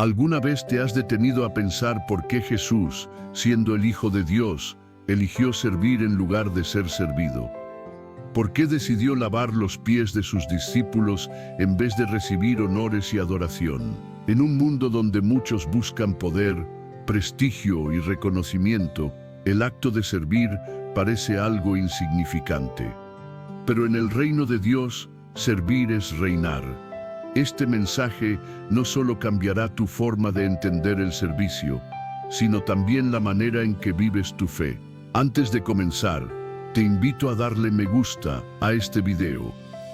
¿Alguna vez te has detenido a pensar por qué Jesús, siendo el Hijo de Dios, eligió servir en lugar de ser servido? ¿Por qué decidió lavar los pies de sus discípulos en vez de recibir honores y adoración? En un mundo donde muchos buscan poder, prestigio y reconocimiento, el acto de servir parece algo insignificante. Pero en el reino de Dios, servir es reinar. Este mensaje no solo cambiará tu forma de entender el servicio, sino también la manera en que vives tu fe. Antes de comenzar, te invito a darle me gusta a este video,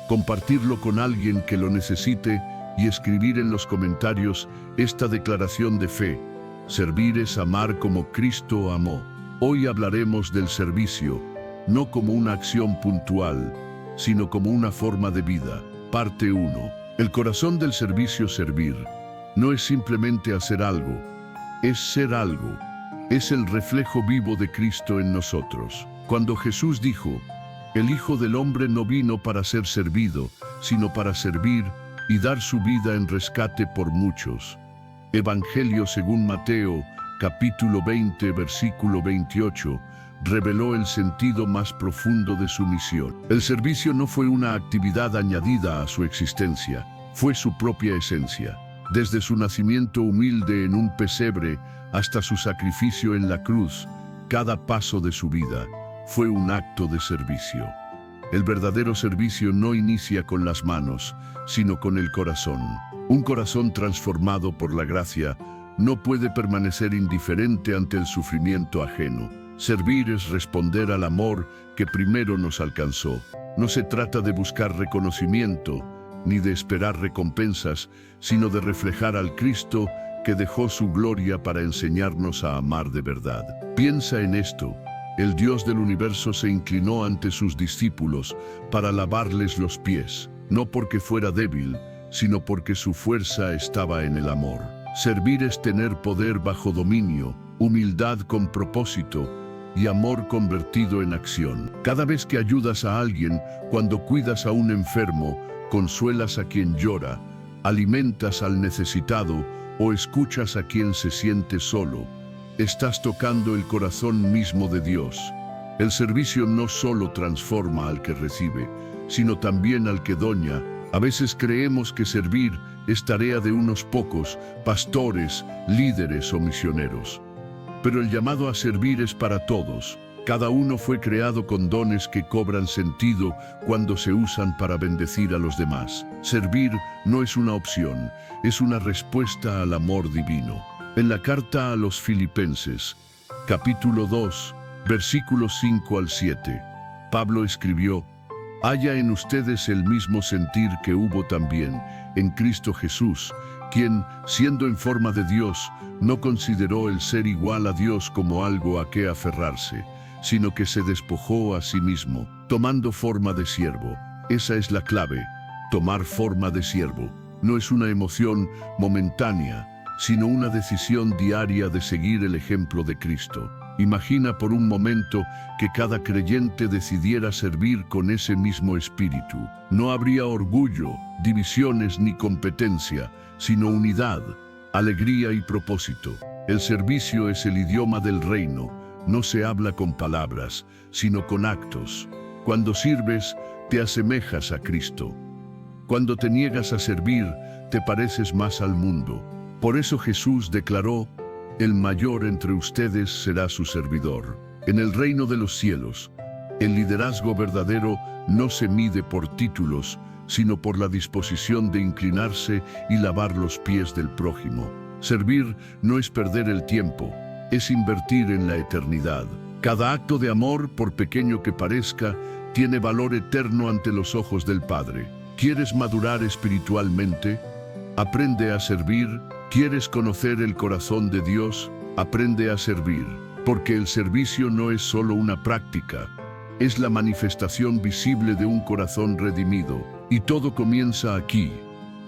compartirlo con alguien que lo necesite y escribir en los comentarios esta declaración de fe. Servir es amar como Cristo amó. Hoy hablaremos del servicio, no como una acción puntual, sino como una forma de vida. Parte 1. El corazón del servicio, servir, no es simplemente hacer algo, es ser algo. Es el reflejo vivo de Cristo en nosotros. Cuando Jesús dijo, el Hijo del Hombre no vino para ser servido, sino para servir y dar su vida en rescate por muchos. Evangelio según Mateo, capítulo 20, versículo 28, reveló el sentido más profundo de su misión. El servicio no fue una actividad añadida a su existencia, fue su propia esencia. Desde su nacimiento humilde en un pesebre hasta su sacrificio en la cruz, cada paso de su vida fue un acto de servicio. El verdadero servicio no inicia con las manos, sino con el corazón. Un corazón transformado por la gracia no puede permanecer indiferente ante el sufrimiento ajeno. Servir es responder al amor que primero nos alcanzó. No se trata de buscar reconocimiento, ni de esperar recompensas, sino de reflejar al Cristo que dejó su gloria para enseñarnos a amar de verdad. Piensa en esto. El Dios del universo se inclinó ante sus discípulos para lavarles los pies, no porque fuera débil, sino porque su fuerza estaba en el amor. Servir es tener poder bajo dominio, humildad con propósito y amor convertido en acción. Cada vez que ayudas a alguien, cuando cuidas a un enfermo, consuelas a quien llora, alimentas al necesitado o escuchas a quien se siente solo, estás tocando el corazón mismo de Dios. El servicio no solo transforma al que recibe, sino también al que doña. A veces creemos que servir es tarea de unos pocos, pastores, líderes o misioneros. Pero el llamado a servir es para todos. Cada uno fue creado con dones que cobran sentido cuando se usan para bendecir a los demás. Servir no es una opción, es una respuesta al amor divino. En la carta a los Filipenses, capítulo 2, versículos 5 al 7, Pablo escribió: haya en ustedes el mismo sentir que hubo también en Cristo Jesús, quien, siendo en forma de Dios, no consideró el ser igual a Dios como algo a qué aferrarse, sino que se despojó a sí mismo, tomando forma de siervo. Esa es la clave, tomar forma de siervo. No es una emoción momentánea, sino una decisión diaria de seguir el ejemplo de Cristo. Imagina por un momento que cada creyente decidiera servir con ese mismo espíritu. No habría orgullo, divisiones ni competencia, sino unidad, alegría y propósito. El servicio es el idioma del reino. No se habla con palabras, sino con actos. Cuando sirves, te asemejas a Cristo. Cuando te niegas a servir, te pareces más al mundo. Por eso Jesús declaró: el mayor entre ustedes será su servidor. En el reino de los cielos, el liderazgo verdadero no se mide por títulos, sino por la disposición de inclinarse y lavar los pies del prójimo. Servir no es perder el tiempo, es invertir en la eternidad. Cada acto de amor, por pequeño que parezca, tiene valor eterno ante los ojos del Padre. ¿Quieres madurar espiritualmente? Aprende a servir. ¿Quieres conocer el corazón de Dios? Aprende a servir. Porque el servicio no es solo una práctica, es la manifestación visible de un corazón redimido. Y todo comienza aquí,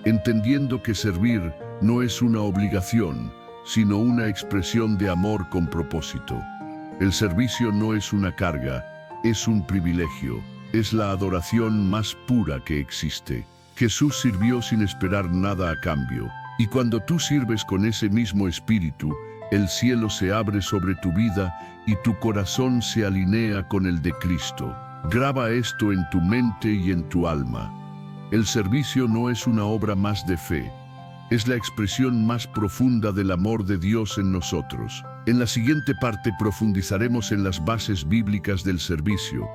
entendiendo que servir no es una obligación, sino una expresión de amor con propósito. El servicio no es una carga, es un privilegio, es la adoración más pura que existe. Jesús sirvió sin esperar nada a cambio, Y cuando tú sirves con ese mismo espíritu, el cielo se abre sobre tu vida y tu corazón se alinea con el de Cristo. Graba esto en tu mente y en tu alma. El servicio no es una obra más de fe. Es la expresión más profunda del amor de Dios en nosotros. En la siguiente parte profundizaremos en las bases bíblicas del servicio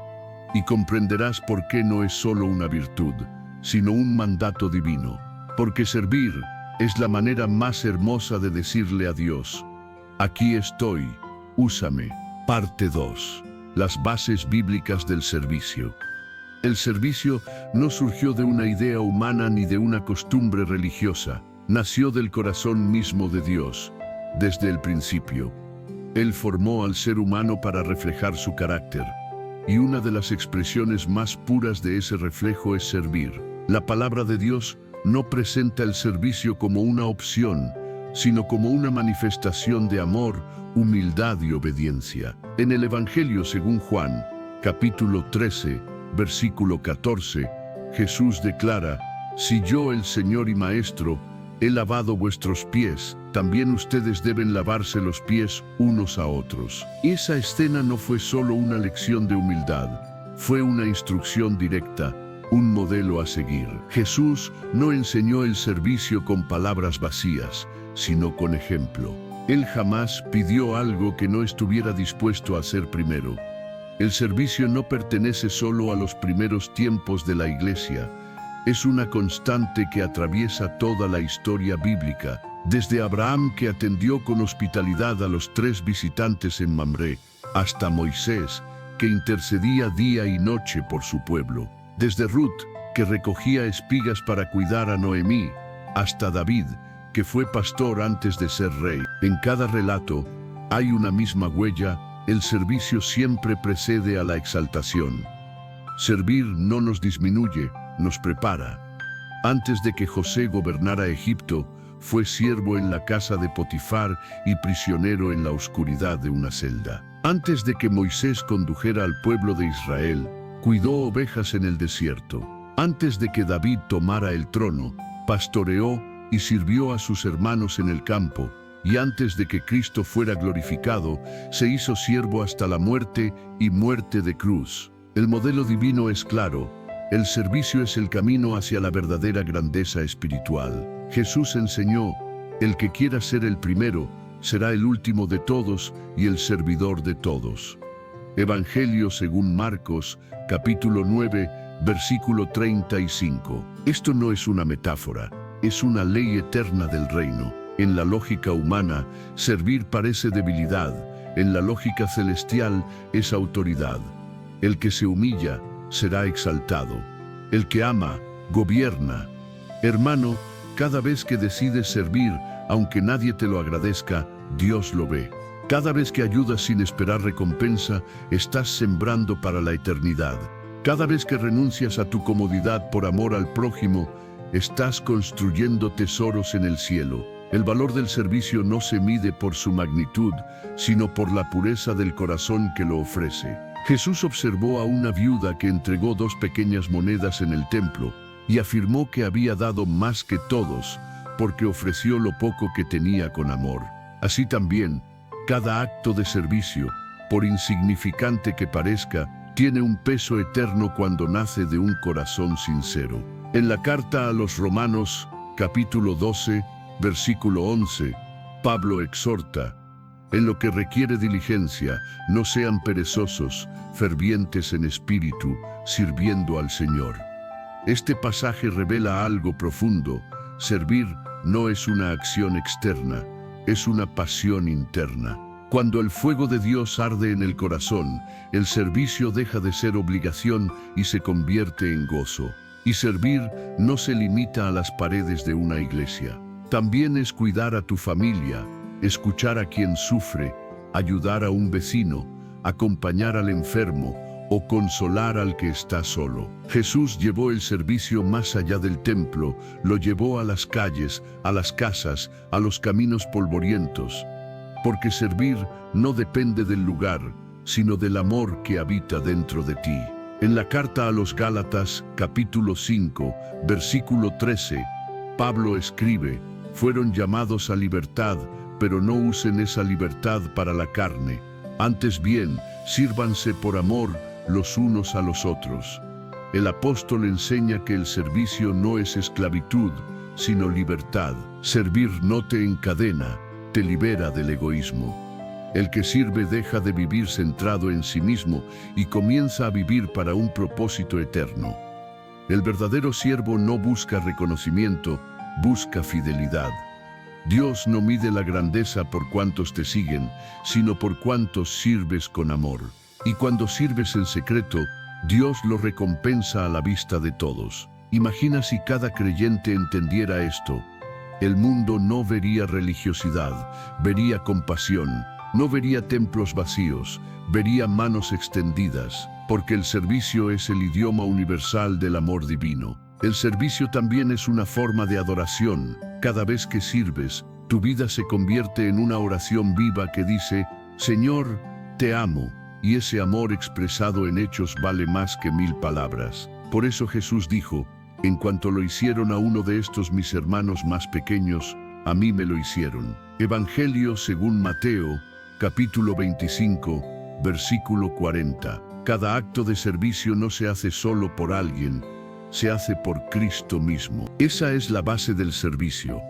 y comprenderás por qué no es solo una virtud, sino un mandato divino. Porque servir es la manera más hermosa de decirle a Dios: aquí estoy, úsame. Parte 2. Las bases bíblicas del servicio. El servicio no surgió de una idea humana ni de una costumbre religiosa. Nació del corazón mismo de Dios, desde el principio. Él formó al ser humano para reflejar su carácter, y una de las expresiones más puras de ese reflejo es servir. La palabra de Dios no presenta el servicio como una opción, sino como una manifestación de amor, humildad y obediencia. En el Evangelio según Juan, capítulo 13, versículo 14, Jesús declara: si yo, el Señor y Maestro, he lavado vuestros pies, también ustedes deben lavarse los pies unos a otros. Esa escena no fue solo una lección de humildad, fue una instrucción directa, un modelo a seguir. Jesús no enseñó el servicio con palabras vacías, sino con ejemplo. Él jamás pidió algo que no estuviera dispuesto a hacer primero. El servicio no pertenece solo a los primeros tiempos de la Iglesia. Es una constante que atraviesa toda la historia bíblica, desde Abraham, que atendió con hospitalidad a los 3 visitantes en Mamre, hasta Moisés, que intercedía día y noche por su pueblo. Desde Ruth, que recogía espigas para cuidar a Noemí, hasta David, que fue pastor antes de ser rey. En cada relato hay una misma huella: el servicio siempre precede a la exaltación. Servir no nos disminuye, nos prepara. Antes de que José gobernara Egipto, fue siervo en la casa de Potifar y prisionero en la oscuridad de una celda. Antes de que Moisés condujera al pueblo de Israel, cuidó ovejas en el desierto. Antes de que David tomara el trono, pastoreó y sirvió a sus hermanos en el campo. Y antes de que Cristo fuera glorificado, se hizo siervo hasta la muerte y muerte de cruz. El modelo divino es claro: el servicio es el camino hacia la verdadera grandeza espiritual. Jesús enseñó: el que quiera ser el primero, será el último de todos y el servidor de todos. Evangelio según Marcos, capítulo 9, versículo 35. Esto no es una metáfora, es una ley eterna del reino. En la lógica humana, servir parece debilidad. En la lógica celestial, es autoridad. El que se humilla será exaltado. El que ama, gobierna. Hermano, cada vez que decides servir, aunque nadie te lo agradezca, Dios lo ve. Cada vez que ayudas sin esperar recompensa, estás sembrando para la eternidad. Cada vez que renuncias a tu comodidad por amor al prójimo, estás construyendo tesoros en el cielo. El valor del servicio no se mide por su magnitud, sino por la pureza del corazón que lo ofrece. Jesús observó a una viuda que entregó 2 pequeñas monedas en el templo y afirmó que había dado más que todos, porque ofreció lo poco que tenía con amor. Así también, cada acto de servicio, por insignificante que parezca, tiene un peso eterno cuando nace de un corazón sincero. En la carta a los Romanos, capítulo 12, versículo 11, Pablo exhorta: en lo que requiere diligencia, no sean perezosos, fervientes en espíritu, sirviendo al Señor. Este pasaje revela algo profundo: servir no es una acción externa, es una pasión interna. Cuando el fuego de Dios arde en el corazón, el servicio deja de ser obligación y se convierte en gozo. Y servir no se limita a las paredes de una iglesia. También es cuidar a tu familia, escuchar a quien sufre, ayudar a un vecino, acompañar al enfermo o consolar al que está solo. Jesús llevó el servicio más allá del templo, lo llevó a las calles, a las casas, a los caminos polvorientos. Porque servir no depende del lugar, sino del amor que habita dentro de ti. En la carta a los Gálatas, capítulo 5, versículo 13, Pablo escribe: Fueron llamados a libertad, pero no usen esa libertad para la carne. Antes bien, sírvanse por amor los unos a los otros. El apóstol enseña que el servicio no es esclavitud, sino libertad. Servir no te encadena, te libera del egoísmo. El que sirve deja de vivir centrado en sí mismo y comienza a vivir para un propósito eterno. El verdadero siervo no busca reconocimiento, busca fidelidad. Dios no mide la grandeza por cuántos te siguen, sino por cuántos sirves con amor. Y cuando sirves en secreto, Dios lo recompensa a la vista de todos. Imagina si cada creyente entendiera esto. El mundo no vería religiosidad, vería compasión, no vería templos vacíos, vería manos extendidas, porque el servicio es el idioma universal del amor divino. El servicio también es una forma de adoración. Cada vez que sirves, tu vida se convierte en una oración viva que dice, Señor, te amo, y ese amor expresado en hechos vale más que 1000 palabras. Por eso Jesús dijo, en cuanto lo hicieron a uno de estos mis hermanos más pequeños, a mí me lo hicieron. Evangelio según Mateo, capítulo 25, versículo 40. Cada acto de servicio no se hace solo por alguien, se hace por Cristo mismo. Esa es la base del servicio.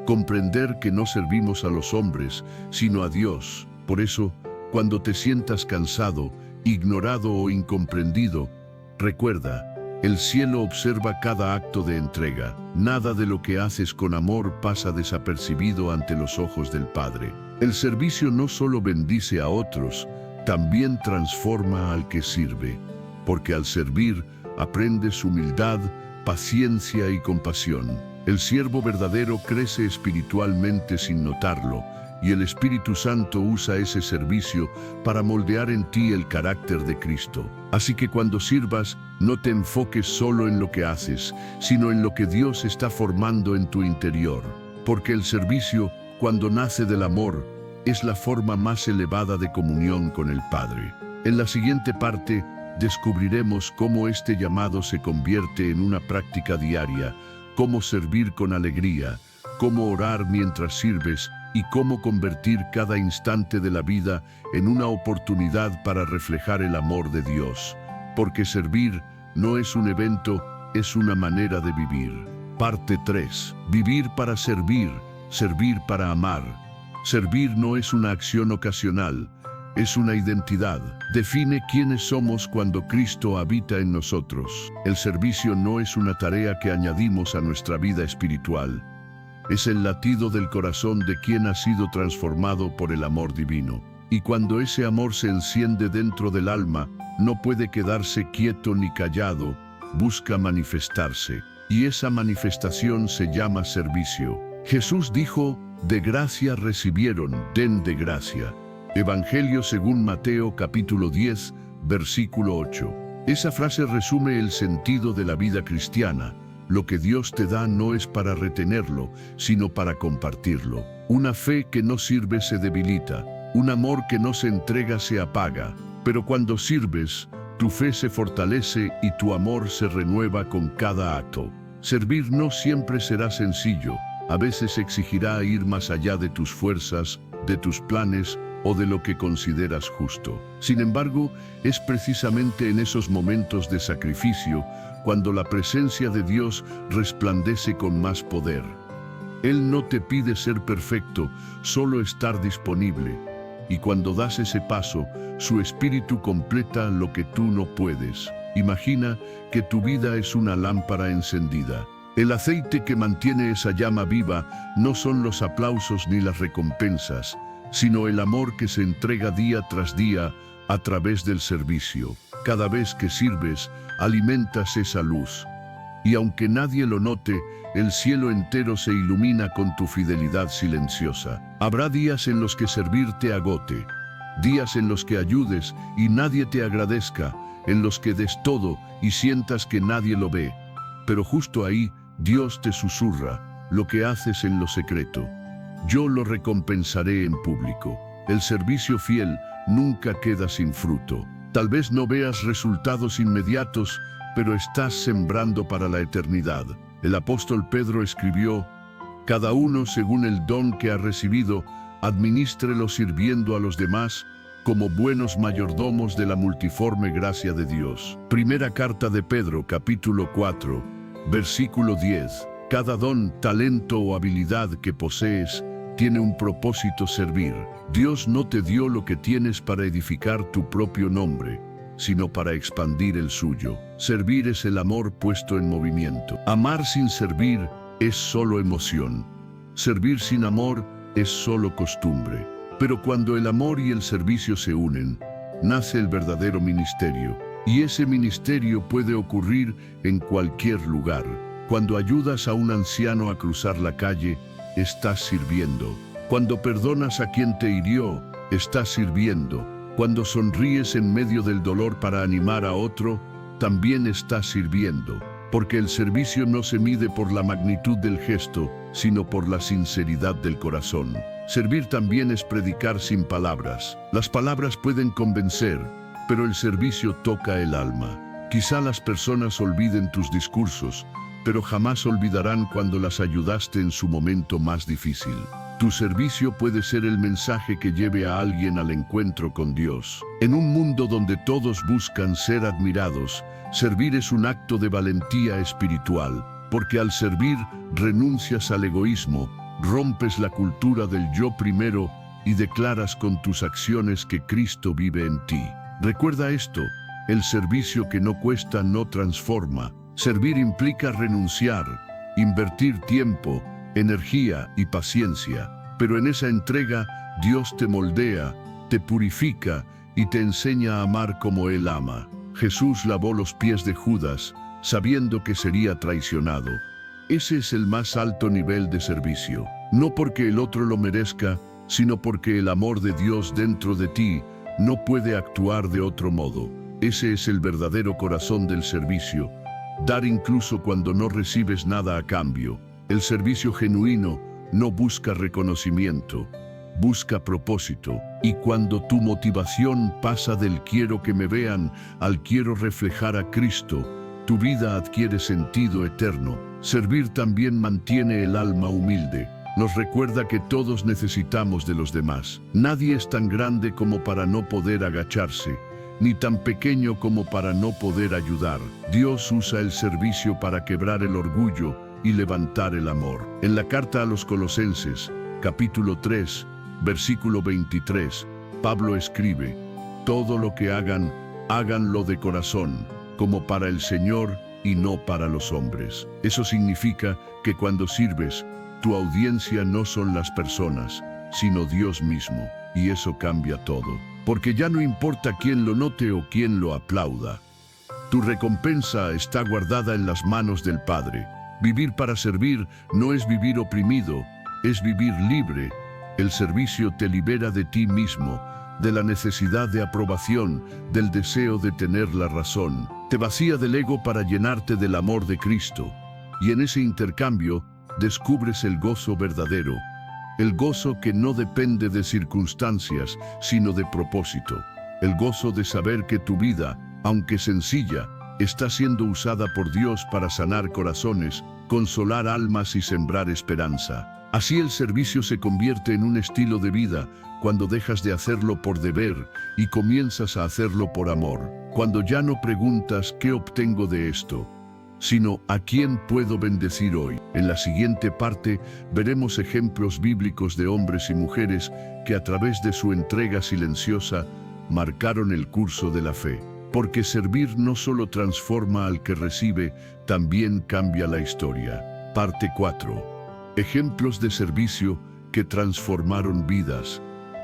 Comprender que no servimos a los hombres, sino a Dios. Por eso, cuando te sientas cansado, ignorado o incomprendido, recuerda, el cielo observa cada acto de entrega. Nada de lo que haces con amor pasa desapercibido ante los ojos del Padre. El servicio no solo bendice a otros, también transforma al que sirve, porque al servir aprendes humildad, paciencia y compasión. El siervo verdadero crece espiritualmente sin notarlo, y el Espíritu Santo usa ese servicio para moldear en ti el carácter de Cristo. Así que cuando sirvas, no te enfoques solo en lo que haces, sino en lo que Dios está formando en tu interior. Porque el servicio, cuando nace del amor, es la forma más elevada de comunión con el Padre. En la siguiente parte, descubriremos cómo este llamado se convierte en una práctica diaria, cómo servir con alegría, cómo orar mientras sirves y cómo convertir cada instante de la vida en una oportunidad para reflejar el amor de Dios. Porque servir no es un evento, es una manera de vivir. Parte 3. Vivir para servir, servir para amar. Servir no es una acción ocasional, es una identidad. Define quiénes somos cuando Cristo habita en nosotros. El servicio no es una tarea que añadimos a nuestra vida espiritual. Es el latido del corazón de quien ha sido transformado por el amor divino. Y cuando ese amor se enciende dentro del alma, no puede quedarse quieto ni callado, busca manifestarse. Y esa manifestación se llama servicio. Jesús dijo, de gracia recibieron, den de gracia. Evangelio según Mateo capítulo 10, versículo 8. Esa frase resume el sentido de la vida cristiana. Lo que Dios te da no es para retenerlo, sino para compartirlo. Una fe que no sirve se debilita, un amor que no se entrega se apaga. Pero cuando sirves, tu fe se fortalece y tu amor se renueva con cada acto. Servir no siempre será sencillo, a veces exigirá ir más allá de tus fuerzas, de tus planes o de lo que consideras justo. Sin embargo, es precisamente en esos momentos de sacrificio cuando la presencia de Dios resplandece con más poder. Él no te pide ser perfecto, solo estar disponible. Y cuando das ese paso, su Espíritu completa lo que tú no puedes. Imagina que tu vida es una lámpara encendida. El aceite que mantiene esa llama viva no son los aplausos ni las recompensas, sino el amor que se entrega día tras día a través del servicio. Cada vez que sirves, alimentas esa luz. Y aunque nadie lo note, el cielo entero se ilumina con tu fidelidad silenciosa. Habrá días en los que servir te agote, días en los que ayudes y nadie te agradezca, en los que des todo y sientas que nadie lo ve. Pero justo ahí, Dios te susurra, lo que haces en lo secreto, yo lo recompensaré en público. El servicio fiel nunca queda sin fruto. Tal vez no veas resultados inmediatos, pero estás sembrando para la eternidad. El apóstol Pedro escribió, Cada uno, según el don que ha recibido, adminístrelo sirviendo a los demás como buenos mayordomos de la multiforme gracia de Dios. Primera carta de Pedro, capítulo 4, versículo 10. Cada don, talento o habilidad que posees tiene un propósito: servir. Dios no te dio lo que tienes para edificar tu propio nombre, sino para expandir el suyo. Servir es el amor puesto en movimiento. Amar sin servir es solo emoción. Servir sin amor es solo costumbre. Pero cuando el amor y el servicio se unen, nace el verdadero ministerio. Y ese ministerio puede ocurrir en cualquier lugar. Cuando ayudas a un anciano a cruzar la calle, estás sirviendo. Cuando perdonas a quien te hirió, estás sirviendo. Cuando sonríes en medio del dolor para animar a otro, también estás sirviendo. Porque el servicio no se mide por la magnitud del gesto, sino por la sinceridad del corazón. Servir también es predicar sin palabras. Las palabras pueden convencer, pero el servicio toca el alma. Quizá las personas olviden tus discursos, pero jamás olvidarán cuando las ayudaste en su momento más difícil. Tu servicio puede ser el mensaje que lleve a alguien al encuentro con Dios. En un mundo donde todos buscan ser admirados, servir es un acto de valentía espiritual, porque al servir renuncias al egoísmo, rompes la cultura del yo primero y declaras con tus acciones que Cristo vive en ti. Recuerda esto: el servicio que no cuesta no transforma. Servir implica renunciar, invertir tiempo, energía y paciencia, pero en esa entrega Dios te moldea, te purifica y te enseña a amar como Él ama. Jesús lavó los pies de Judas, sabiendo que sería traicionado. Ese es el más alto nivel de servicio, no porque el otro lo merezca, sino porque el amor de Dios dentro de ti no puede actuar de otro modo. Ese es el verdadero corazón del servicio, dar incluso cuando no recibes nada a cambio. El servicio genuino no busca reconocimiento, busca propósito. Y cuando tu motivación pasa del quiero que me vean al quiero reflejar a Cristo, tu vida adquiere sentido eterno. Servir también mantiene el alma humilde. Nos recuerda que todos necesitamos de los demás. Nadie es tan grande como para no poder agacharse, ni tan pequeño como para no poder ayudar. Dios usa el servicio para quebrar el orgullo y levantar el amor. En la carta a los Colosenses, capítulo 3, versículo 23, Pablo escribe: todo lo que hagan, háganlo de corazón, como para el Señor y no para los hombres. Eso significa que cuando sirves, tu audiencia no son las personas, sino Dios mismo. Y eso cambia todo, porque ya no importa quién lo note o quién lo aplauda. Tu recompensa está guardada en las manos del Padre. Vivir para servir no es vivir oprimido, es vivir libre. El servicio te libera de ti mismo, de la necesidad de aprobación, del deseo de tener la razón. Te vacía del ego para llenarte del amor de Cristo. Y en ese intercambio descubres el gozo verdadero, el gozo que no depende de circunstancias, sino de propósito. El gozo de saber que tu vida, aunque sencilla, está siendo usada por Dios para sanar corazones, consolar almas y sembrar esperanza. Así el servicio se convierte en un estilo de vida cuando dejas de hacerlo por deber y comienzas a hacerlo por amor. Cuando ya no preguntas ¿qué obtengo de esto?, sino ¿a quién puedo bendecir hoy? En la siguiente parte veremos ejemplos bíblicos de hombres y mujeres que a través de su entrega silenciosa marcaron el curso de la fe. Porque servir no solo transforma al que recibe, también cambia la historia. Parte 4. Ejemplos de servicio que transformaron vidas.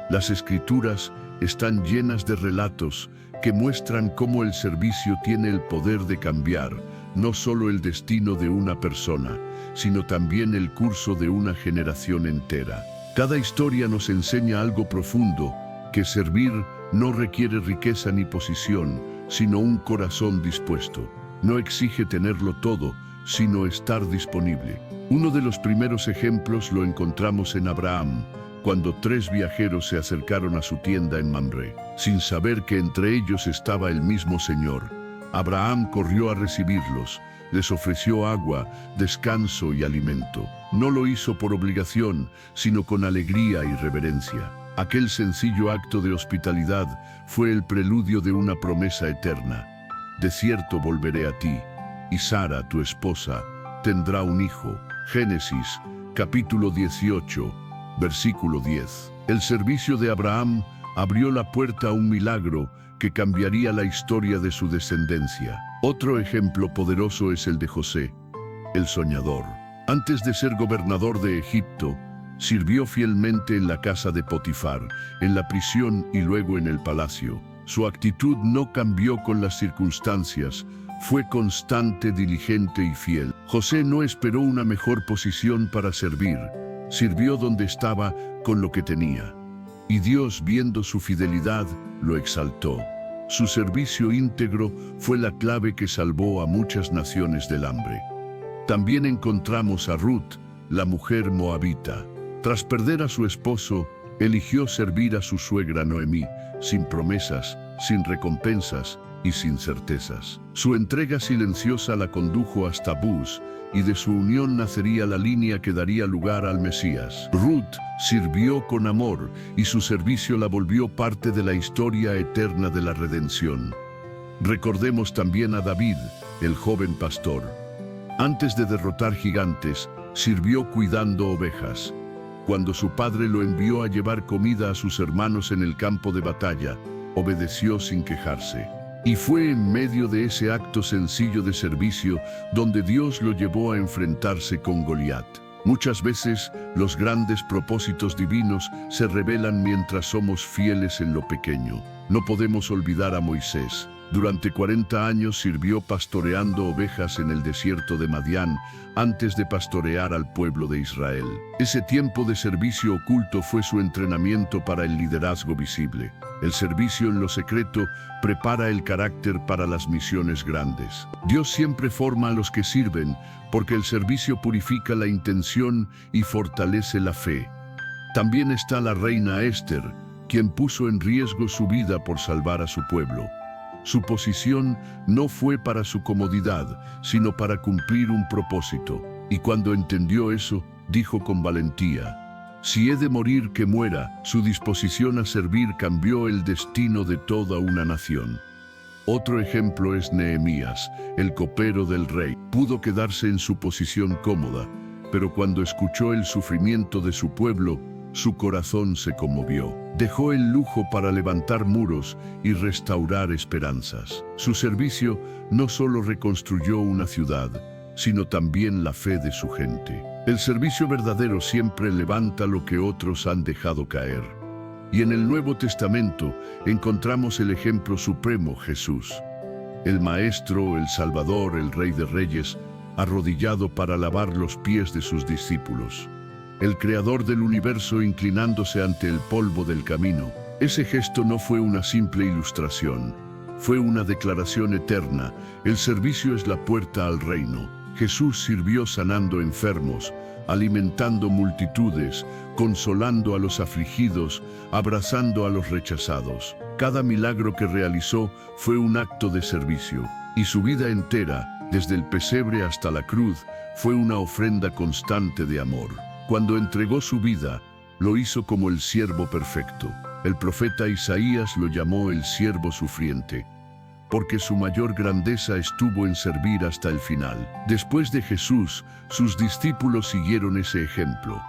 Las Escrituras están llenas de relatos que muestran cómo el servicio tiene el poder de cambiar no solo el destino de una persona, sino también el curso de una generación entera. Cada historia nos enseña algo profundo, que servir no requiere riqueza ni posición, sino un corazón dispuesto. No exige tenerlo todo, sino estar disponible. Uno de los primeros ejemplos lo encontramos en Abraham, cuando 3 viajeros se acercaron a su tienda en Mamre, sin saber que entre ellos estaba el mismo Señor. Abraham corrió a recibirlos, les ofreció agua, descanso y alimento. No lo hizo por obligación, sino con alegría y reverencia. Aquel sencillo acto de hospitalidad fue el preludio de una promesa eterna. De cierto volveré a ti, y Sara, tu esposa, tendrá un hijo. Génesis, capítulo 18, versículo 10. El servicio de Abraham abrió la puerta a un milagro que cambiaría la historia de su descendencia. Otro ejemplo poderoso es el de José, el soñador. Antes de ser gobernador de Egipto, sirvió fielmente en la casa de Potifar, en la prisión y luego en el palacio. Su actitud no cambió con las circunstancias, fue constante, diligente y fiel. José no esperó una mejor posición para servir, sirvió donde estaba con lo que tenía. Y Dios, viendo su fidelidad, lo exaltó. Su servicio íntegro fue la clave que salvó a muchas naciones del hambre. También encontramos a Ruth, la mujer moabita. Tras perder a su esposo, eligió servir a su suegra Noemí, sin promesas, sin recompensas y sin certezas. Su entrega silenciosa la condujo hasta Buz, y de su unión nacería la línea que daría lugar al Mesías. Ruth sirvió con amor, y su servicio la volvió parte de la historia eterna de la redención. Recordemos también a David, el joven pastor. Antes de derrotar gigantes, sirvió cuidando ovejas. Cuando su padre lo envió a llevar comida a sus hermanos en el campo de batalla, obedeció sin quejarse. Y fue en medio de ese acto sencillo de servicio donde Dios lo llevó a enfrentarse con Goliat. Muchas veces los grandes propósitos divinos se revelan mientras somos fieles en lo pequeño. No podemos olvidar a Moisés. Durante 40 años sirvió pastoreando ovejas en el desierto de Madián antes de pastorear al pueblo de Israel. Ese tiempo de servicio oculto fue su entrenamiento para el liderazgo visible. El servicio en lo secreto prepara el carácter para las misiones grandes. Dios siempre forma a los que sirven, porque el servicio purifica la intención y fortalece la fe. También está la reina Esther, quien puso en riesgo su vida por salvar a su pueblo. Su posición no fue para su comodidad, sino para cumplir un propósito. Y cuando entendió eso, dijo con valentía: si he de morir, que muera. Su disposición a servir cambió el destino de toda una nación. Otro ejemplo es Nehemías, el copero del rey. Pudo quedarse en su posición cómoda, pero cuando escuchó el sufrimiento de su pueblo, su corazón se conmovió. Dejó el lujo para levantar muros y restaurar esperanzas. Su servicio no solo reconstruyó una ciudad, sino también la fe de su gente. El servicio verdadero siempre levanta lo que otros han dejado caer. Y en el Nuevo Testamento encontramos el ejemplo supremo, Jesús. El Maestro, el Salvador, el Rey de Reyes, arrodillado para lavar los pies de sus discípulos. El Creador del universo inclinándose ante el polvo del camino. Ese gesto no fue una simple ilustración, fue una declaración eterna. El servicio es la puerta al reino. Jesús sirvió sanando enfermos, alimentando multitudes, consolando a los afligidos, abrazando a los rechazados. Cada milagro que realizó fue un acto de servicio, y su vida entera, desde el pesebre hasta la cruz, fue una ofrenda constante de amor. Cuando entregó su vida, lo hizo como el siervo perfecto. El profeta Isaías lo llamó el siervo sufriente, porque su mayor grandeza estuvo en servir hasta el final. Después de Jesús, sus discípulos siguieron ese ejemplo.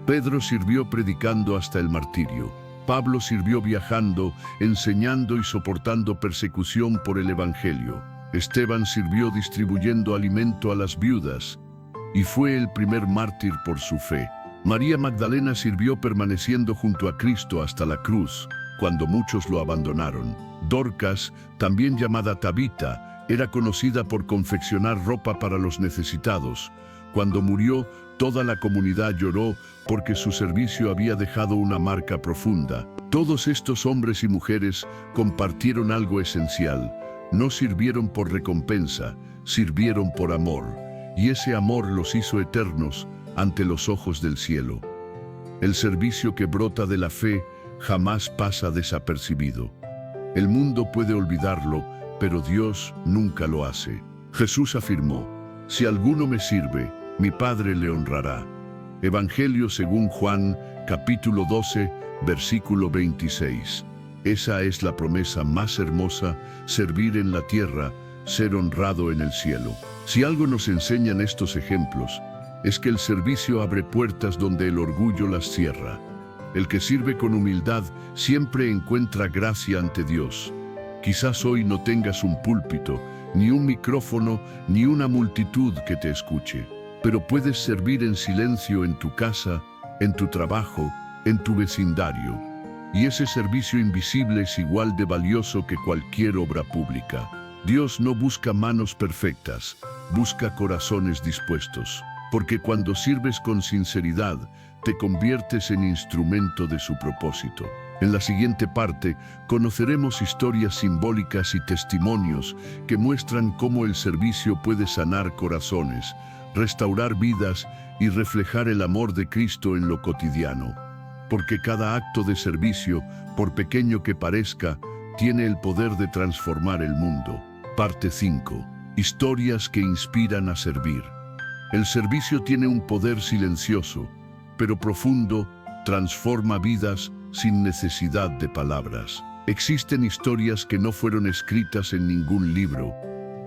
Pedro sirvió predicando hasta el martirio. Pablo sirvió viajando, enseñando y soportando persecución por el Evangelio. Esteban sirvió distribuyendo alimento a las viudas, y fue el primer mártir por su fe. María Magdalena sirvió permaneciendo junto a Cristo hasta la cruz, cuando muchos lo abandonaron. Dorcas, también llamada Tabita, era conocida por confeccionar ropa para los necesitados. Cuando murió, toda la comunidad lloró porque su servicio había dejado una marca profunda. Todos estos hombres y mujeres compartieron algo esencial. No sirvieron por recompensa, sirvieron por amor. Y ese amor los hizo eternos ante los ojos del cielo. El servicio que brota de la fe jamás pasa desapercibido. El mundo puede olvidarlo, pero Dios nunca lo hace. Jesús afirmó: si alguno me sirve, mi Padre le honrará. Evangelio según Juan, capítulo 12, versículo 26. Esa es la promesa más hermosa: servir en la tierra, ser honrado en el cielo. Si algo nos enseñan estos ejemplos, es que el servicio abre puertas donde el orgullo las cierra. El que sirve con humildad siempre encuentra gracia ante Dios. Quizás hoy no tengas un púlpito, ni un micrófono, ni una multitud que te escuche, pero puedes servir en silencio en tu casa, en tu trabajo, en tu vecindario. Y ese servicio invisible es igual de valioso que cualquier obra pública. Dios no busca manos perfectas, busca corazones dispuestos, porque cuando sirves con sinceridad, te conviertes en instrumento de su propósito. En la siguiente parte, conoceremos historias simbólicas y testimonios que muestran cómo el servicio puede sanar corazones, restaurar vidas y reflejar el amor de Cristo en lo cotidiano. Porque cada acto de servicio, por pequeño que parezca, tiene el poder de transformar el mundo. Parte 5. Historias que inspiran a servir. El servicio tiene un poder silencioso, pero profundo, transforma vidas sin necesidad de palabras. Existen historias que no fueron escritas en ningún libro,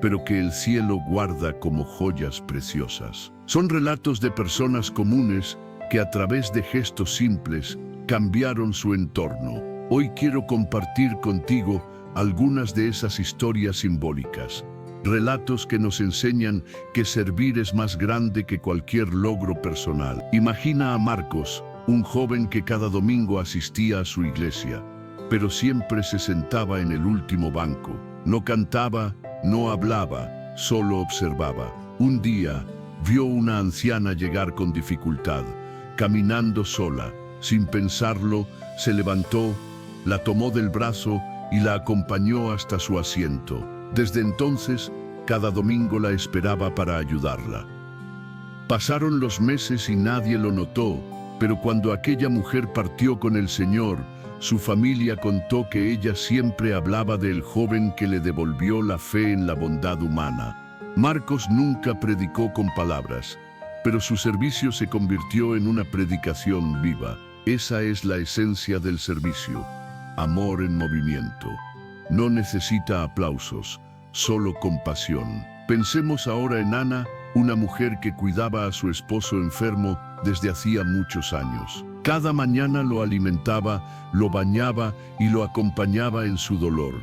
pero que el cielo guarda como joyas preciosas. Son relatos de personas comunes que a través de gestos simples cambiaron su entorno. Hoy quiero compartir contigo algunas de esas historias simbólicas. Relatos que nos enseñan que servir es más grande que cualquier logro personal. Imagina a Marcos, un joven que cada domingo asistía a su iglesia, pero siempre se sentaba en el último banco. No cantaba, no hablaba, solo observaba. Un día, vio una anciana llegar con dificultad, caminando sola. Sin pensarlo, se levantó, la tomó del brazo y la acompañó hasta su asiento. Desde entonces, cada domingo la esperaba para ayudarla. Pasaron los meses y nadie lo notó, pero cuando aquella mujer partió con el Señor, su familia contó que ella siempre hablaba del joven que le devolvió la fe en la bondad humana. Marcos nunca predicó con palabras, pero su servicio se convirtió en una predicación viva. Esa es la esencia del servicio: amor en movimiento. No necesita aplausos, solo compasión. Pensemos ahora en Ana, una mujer que cuidaba a su esposo enfermo desde hacía muchos años. Cada mañana lo alimentaba, lo bañaba y lo acompañaba en su dolor,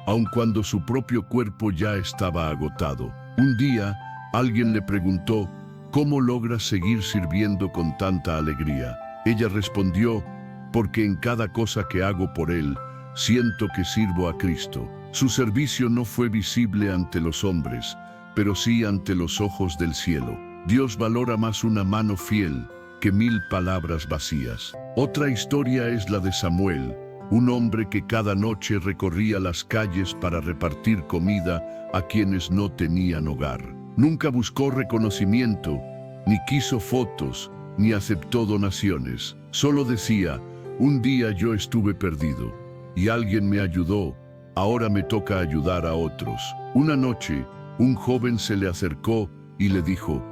aun cuando su propio cuerpo ya estaba agotado. Un día, alguien le preguntó: ¿cómo logras seguir sirviendo con tanta alegría? Ella respondió: porque en cada cosa que hago por él, siento que sirvo a Cristo. Su servicio no fue visible ante los hombres, pero sí ante los ojos del cielo. Dios valora más una mano fiel que 1000 palabras vacías. Otra historia es la de Samuel, un hombre que cada noche recorría las calles para repartir comida a quienes no tenían hogar. Nunca buscó reconocimiento, ni quiso fotos, ni aceptó donaciones. Solo decía: un día yo estuve perdido y alguien me ayudó, ahora me toca ayudar a otros. Una noche, un joven se le acercó y le dijo: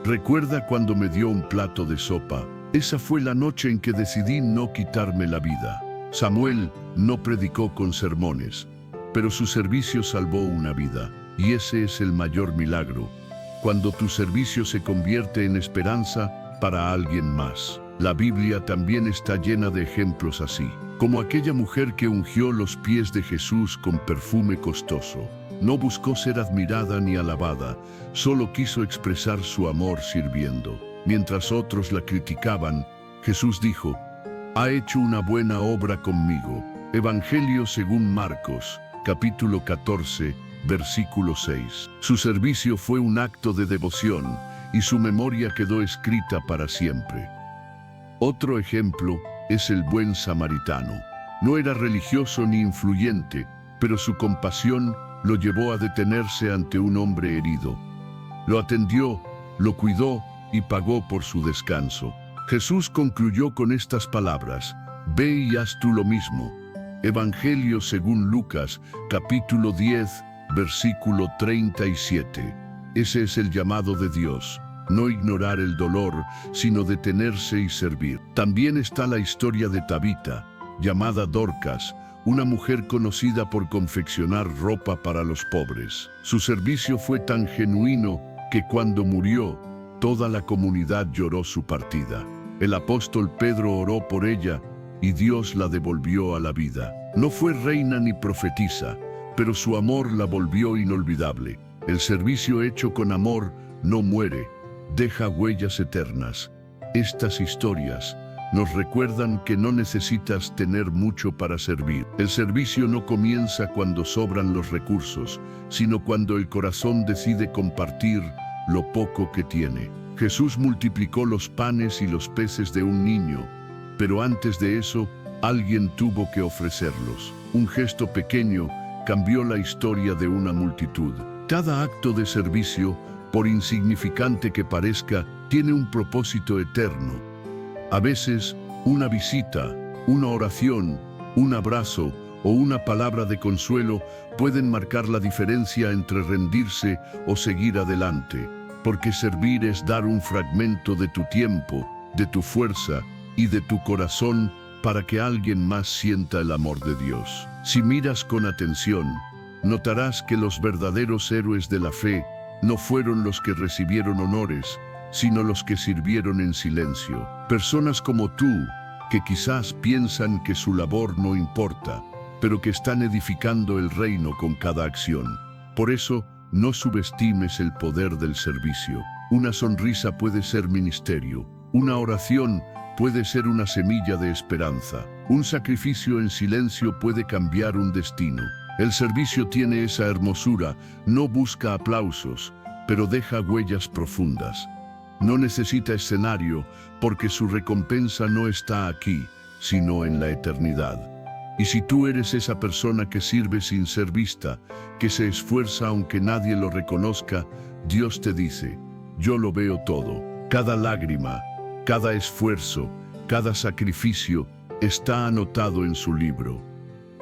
¿recuerda cuando me dio un plato de sopa? Esa fue la noche en que decidí no quitarme la vida. Samuel no predicó con sermones, pero su servicio salvó una vida. Y ese es el mayor milagro, cuando tu servicio se convierte en esperanza para alguien más. La Biblia también está llena de ejemplos así, como aquella mujer que ungió los pies de Jesús con perfume costoso. No buscó ser admirada ni alabada, solo quiso expresar su amor sirviendo. Mientras otros la criticaban, Jesús dijo: ha hecho una buena obra conmigo. Evangelio según Marcos, capítulo 14, versículo 6. Su servicio fue un acto de devoción y su memoria quedó escrita para siempre. Otro ejemplo es el buen samaritano. No era religioso ni influyente, pero su compasión lo llevó a detenerse ante un hombre herido. Lo atendió, lo cuidó y pagó por su descanso. Jesús concluyó con estas palabras: ve y haz tú lo mismo. Evangelio según Lucas, capítulo 10, versículo 37. Ese es el llamado de Dios. No ignorar el dolor, sino detenerse y servir. También está la historia de Tabita, llamada Dorcas, una mujer conocida por confeccionar ropa para los pobres. Su servicio fue tan genuino que cuando murió, toda la comunidad lloró su partida. El apóstol Pedro oró por ella y Dios la devolvió a la vida. No fue reina ni profetisa, pero su amor la volvió inolvidable. El servicio hecho con amor no muere, deja huellas eternas. Estas historias nos recuerdan que no necesitas tener mucho para servir. El servicio no comienza cuando sobran los recursos, sino cuando el corazón decide compartir lo poco que tiene. Jesús multiplicó los panes y los peces de un niño, pero antes de eso, alguien tuvo que ofrecerlos. Un gesto pequeño cambió la historia de una multitud. Cada acto de servicio, por insignificante que parezca, tiene un propósito eterno. A veces, una visita, una oración, un abrazo o una palabra de consuelo pueden marcar la diferencia entre rendirse o seguir adelante, porque servir es dar un fragmento de tu tiempo, de tu fuerza y de tu corazón para que alguien más sienta el amor de Dios. Si miras con atención, notarás que los verdaderos héroes de la fe no fueron los que recibieron honores, sino los que sirvieron en silencio. Personas como tú, que quizás piensan que su labor no importa, pero que están edificando el reino con cada acción. Por eso, no subestimes el poder del servicio. Una sonrisa puede ser ministerio, una oración puede ser una semilla de esperanza, un sacrificio en silencio puede cambiar un destino. El servicio tiene esa hermosura, no busca aplausos, pero deja huellas profundas. No necesita escenario, porque su recompensa no está aquí, sino en la eternidad. Y si tú eres esa persona que sirve sin ser vista, que se esfuerza aunque nadie lo reconozca, Dios te dice, yo lo veo todo. Cada lágrima, cada esfuerzo, cada sacrificio está anotado en su libro.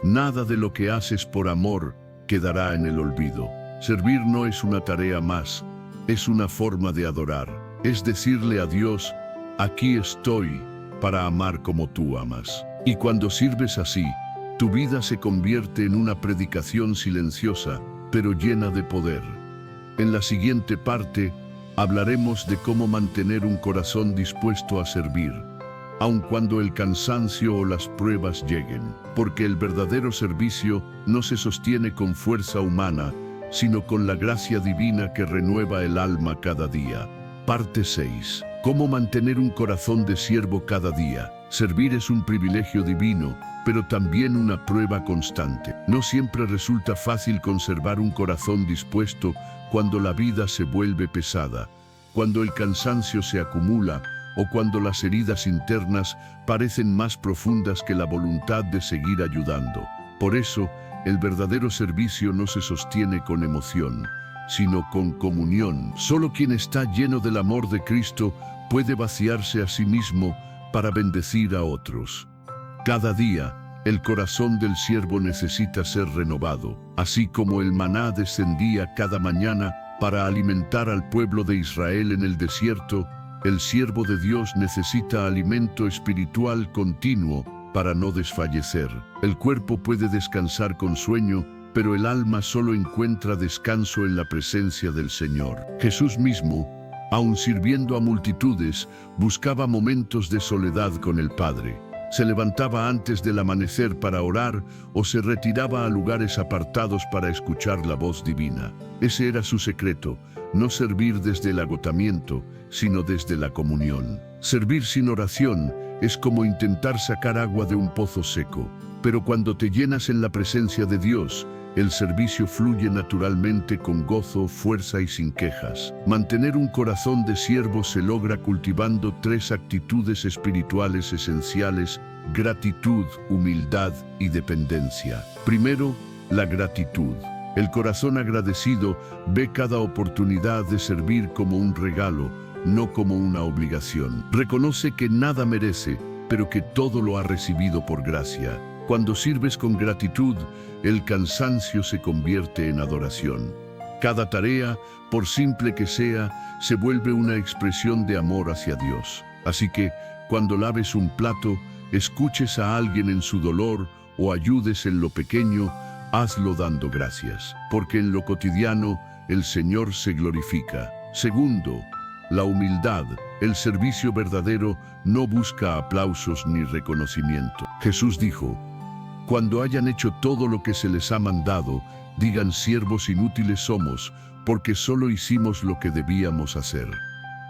Nada de lo que haces por amor quedará en el olvido. Servir no es una tarea más, es una forma de adorar. Es decirle a Dios, aquí estoy para amar como tú amas. Y cuando sirves así, tu vida se convierte en una predicación silenciosa, pero llena de poder. En la siguiente parte, hablaremos de cómo mantener un corazón dispuesto a servir, aun cuando el cansancio o las pruebas lleguen, porque el verdadero servicio no se sostiene con fuerza humana, sino con la gracia divina que renueva el alma cada día. Parte 6. ¿Cómo mantener un corazón de siervo cada día? Servir es un privilegio divino, pero también una prueba constante. No siempre resulta fácil conservar un corazón dispuesto cuando la vida se vuelve pesada, cuando el cansancio se acumula o cuando las heridas internas parecen más profundas que la voluntad de seguir ayudando. Por eso, el verdadero servicio no se sostiene con emoción, sino con comunión. Solo quien está lleno del amor de Cristo puede vaciarse a sí mismo para bendecir a otros. Cada día, el corazón del siervo necesita ser renovado, así como el maná descendía cada mañana para alimentar al pueblo de Israel en el desierto. El siervo de Dios necesita alimento espiritual continuo para no desfallecer. El cuerpo puede descansar con sueño, pero el alma solo encuentra descanso en la presencia del Señor. Jesús mismo, aun sirviendo a multitudes, buscaba momentos de soledad con el Padre. Se levantaba antes del amanecer para orar o se retiraba a lugares apartados para escuchar la voz divina. Ese era su secreto, no servir desde el agotamiento, sino desde la comunión. Servir sin oración es como intentar sacar agua de un pozo seco, pero cuando te llenas en la presencia de Dios, el servicio fluye naturalmente con gozo, fuerza y sin quejas. Mantener un corazón de siervo se logra cultivando 3 actitudes espirituales esenciales: gratitud, humildad y dependencia. Primero, la gratitud. El corazón agradecido ve cada oportunidad de servir como un regalo, no como una obligación. Reconoce que nada merece, pero que todo lo ha recibido por gracia. Cuando sirves con gratitud, el cansancio se convierte en adoración. Cada tarea, por simple que sea, se vuelve una expresión de amor hacia Dios. Así que, cuando laves un plato, escuches a alguien en su dolor o ayudes en lo pequeño, hazlo dando gracias, porque en lo cotidiano el Señor se glorifica. Segundo, la humildad. El servicio verdadero no busca aplausos ni reconocimiento. Jesús dijo: cuando hayan hecho todo lo que se les ha mandado, digan: siervos inútiles somos, porque solo hicimos lo que debíamos hacer.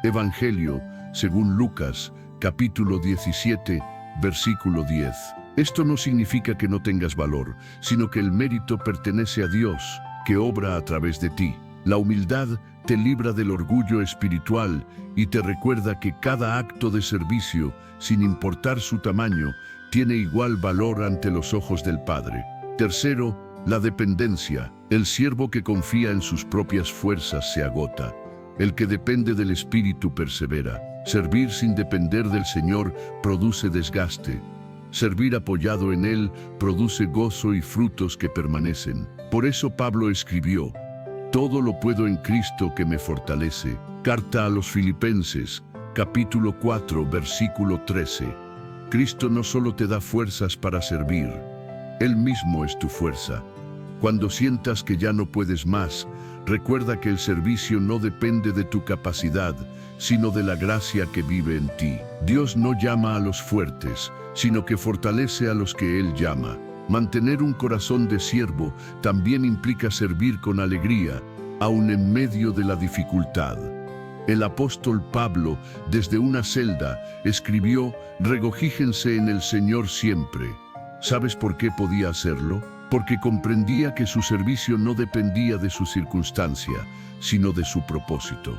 Evangelio, según Lucas, capítulo 17, versículo 10. Esto no significa que no tengas valor, sino que el mérito pertenece a Dios, que obra a través de ti. La humildad te libra del orgullo espiritual y te recuerda que cada acto de servicio, sin importar su tamaño, tiene igual valor ante los ojos del Padre. Tercero, la dependencia. El siervo que confía en sus propias fuerzas se agota. El que depende del Espíritu persevera. Servir sin depender del Señor produce desgaste. Servir apoyado en Él produce gozo y frutos que permanecen. Por eso Pablo escribió: todo lo puedo en Cristo que me fortalece. Carta a los Filipenses, capítulo 4, versículo 13. Cristo no solo te da fuerzas para servir, Él mismo es tu fuerza. Cuando sientas que ya no puedes más, recuerda que el servicio no depende de tu capacidad, sino de la gracia que vive en ti. Dios no llama a los fuertes, sino que fortalece a los que Él llama. Mantener un corazón de siervo también implica servir con alegría, aun en medio de la dificultad. El apóstol Pablo, desde una celda, escribió: regocíjense en el Señor siempre. ¿Sabes por qué podía hacerlo? Porque comprendía que su servicio no dependía de su circunstancia, sino de su propósito.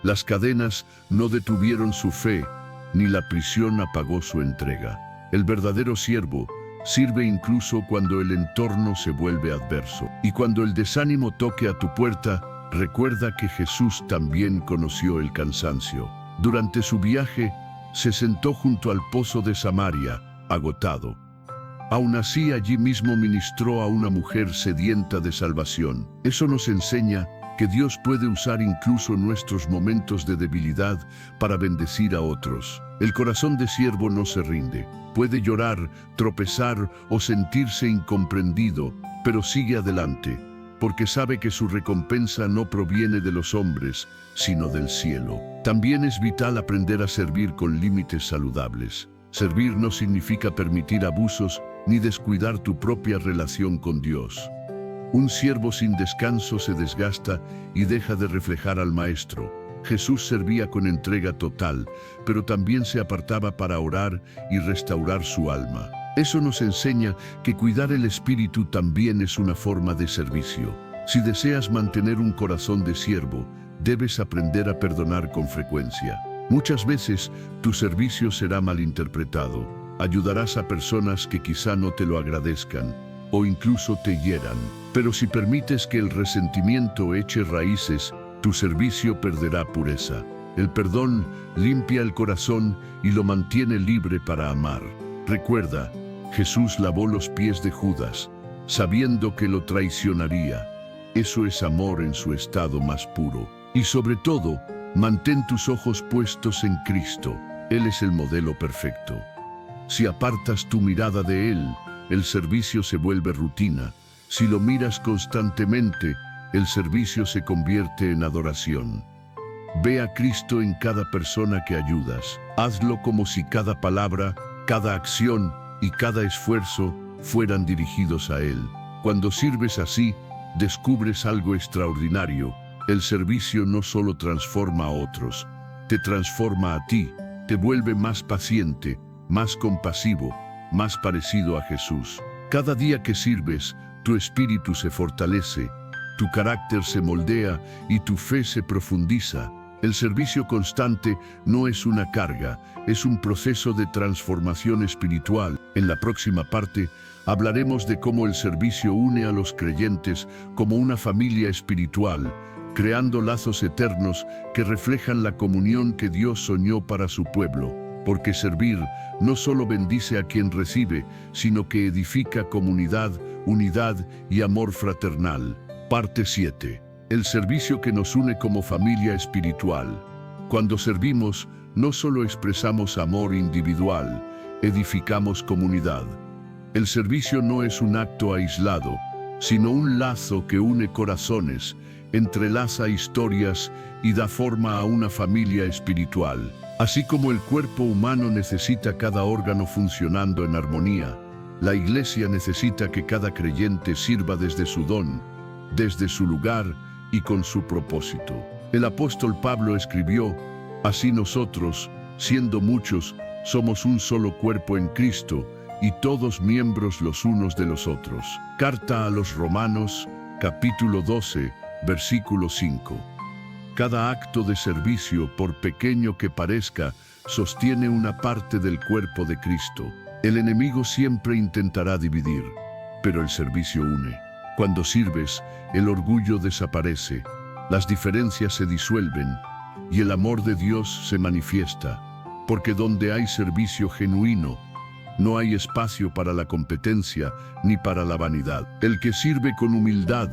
Las cadenas no detuvieron su fe, ni la prisión apagó su entrega. El verdadero siervo sirve incluso cuando el entorno se vuelve adverso. Y cuando el desánimo toque a tu puerta, recuerda que Jesús también conoció el cansancio. Durante su viaje, se sentó junto al pozo de Samaria, agotado. Aún así, allí mismo ministró a una mujer sedienta de salvación. Eso nos enseña que Dios puede usar incluso nuestros momentos de debilidad para bendecir a otros. El corazón de siervo no se rinde. Puede llorar, tropezar o sentirse incomprendido, pero sigue adelante, porque sabe que su recompensa no proviene de los hombres, sino del cielo. También es vital aprender a servir con límites saludables. Servir no significa permitir abusos ni descuidar tu propia relación con Dios. Un siervo sin descanso se desgasta y deja de reflejar al Maestro. Jesús servía con entrega total, pero también se apartaba para orar y restaurar su alma. Eso nos enseña que cuidar el espíritu también es una forma de servicio. Si deseas mantener un corazón de siervo, debes aprender a perdonar con frecuencia. Muchas veces tu servicio será malinterpretado. Ayudarás a personas que quizá no te lo agradezcan o incluso te hieran. Pero si permites que el resentimiento eche raíces, tu servicio perderá pureza. El perdón limpia el corazón y lo mantiene libre para amar. Recuerda, Jesús lavó los pies de Judas, sabiendo que lo traicionaría. Eso es amor en su estado más puro. Y sobre todo, mantén tus ojos puestos en Cristo. Él es el modelo perfecto. Si apartas tu mirada de Él, el servicio se vuelve rutina. Si lo miras constantemente, el servicio se convierte en adoración. Ve a Cristo en cada persona que ayudas. Hazlo como si cada palabra, cada acción y cada esfuerzo fueran dirigidos a Él. Cuando sirves así, descubres algo extraordinario. El servicio no solo transforma a otros, te transforma a ti, te vuelve más paciente, más compasivo, más parecido a Jesús. Cada día que sirves, tu espíritu se fortalece, tu carácter se moldea y tu fe se profundiza. El servicio constante no es una carga, es un proceso de transformación espiritual. En la próxima parte, hablaremos de cómo el servicio une a los creyentes como una familia espiritual, creando lazos eternos que reflejan la comunión que Dios soñó para su pueblo. porque servir no solo bendice a quien recibe, sino que edifica comunidad, unidad y amor fraternal. Parte 7. El servicio que nos une como familia espiritual. Cuando servimos, no solo expresamos amor individual, edificamos comunidad. El servicio no es un acto aislado, sino un lazo que une corazones, entrelaza historias y da forma a una familia espiritual. Así como el cuerpo humano necesita cada órgano funcionando en armonía, la Iglesia necesita que cada creyente sirva desde su don, desde su lugar y con su propósito. El apóstol Pablo escribió: así nosotros, siendo muchos, somos un solo cuerpo en Cristo, y todos miembros los unos de los otros. Carta a los Romanos, capítulo 12, versículo 5. Cada acto de servicio, por pequeño que parezca, sostiene una parte del cuerpo de Cristo. El enemigo siempre intentará dividir, pero el servicio une. Cuando sirves, el orgullo desaparece, las diferencias se disuelven y el amor de Dios se manifiesta, porque donde hay servicio genuino, no hay espacio para la competencia ni para la vanidad. El que sirve con humildad